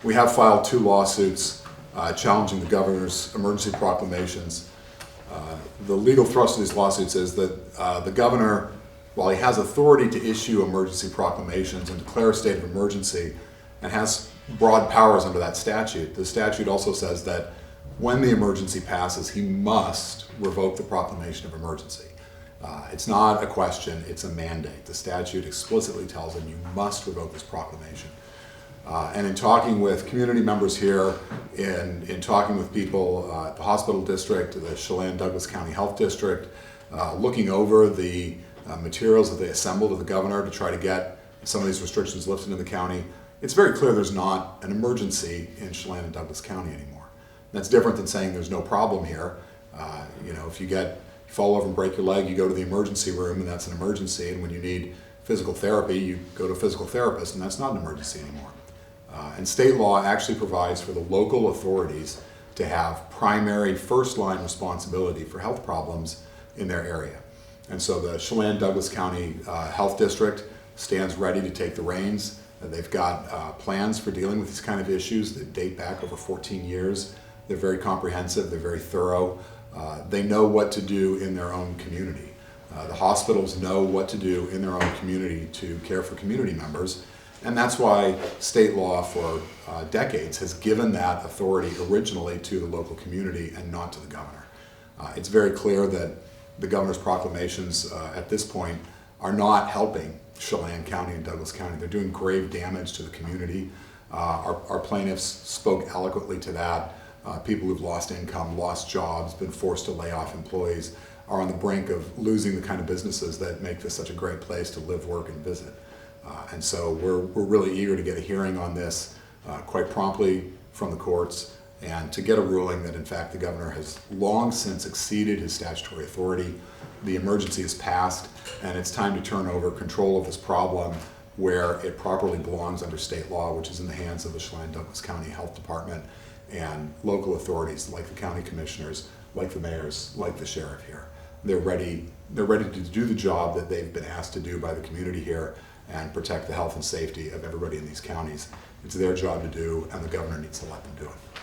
We have filed 2 lawsuits challenging the governor's emergency proclamations. The legal thrust of these lawsuits is that the governor, while he has authority to issue emergency proclamations and declare a state of emergency and has broad powers under that statute, the statute also says that when the emergency passes, he must revoke the proclamation of emergency. It's not a question, it's a mandate. The statute explicitly tells him you must revoke this proclamation. And in talking with community members here, in talking with people at the hospital district, the Chelan-Douglas County Health District, looking over the materials that they assembled to the governor to try to get some of these restrictions lifted in the county, it's very clear there's not an emergency in Chelan and Douglas County anymore. That's different than saying there's no problem here. If you fall over and break your leg, you go to the emergency room and that's an emergency, and when you need physical therapy, you go to a physical therapist, and that's not an emergency anymore. And state law actually provides for the local authorities to have primary first-line responsibility for health problems in their area. And so the Chelan-Douglas County Health District stands ready to take the reins. They've got plans for dealing with these kind of issues that date back over 14 years. They're very comprehensive, they're very thorough. They know what to do in their own community. The hospitals know what to do in their own community to care for community members. And that's why state law for decades has given that authority originally to the local community and not to the governor. It's very clear that the governor's proclamations at this point are not helping Chelan County and Douglas County. They're doing grave damage to the community. Our plaintiffs spoke eloquently to that. People who've lost income, lost jobs, been forced to lay off employees, are on the brink of losing the kind of businesses that make this such a great place to live, work, and visit. And so we're really eager to get a hearing on this quite promptly from the courts, and to get a ruling that in fact the governor has long since exceeded his statutory authority. The emergency is passed, and it's time to turn over control of this problem where it properly belongs under state law, which is in the hands of the Chelan-Douglas County Health Department and local authorities like the county commissioners, like the mayors, like the sheriff here. They're ready to do the job that they've been asked to do by the community here and protect the health and safety of everybody in these counties. It's their job to do, and the governor needs to let them do it.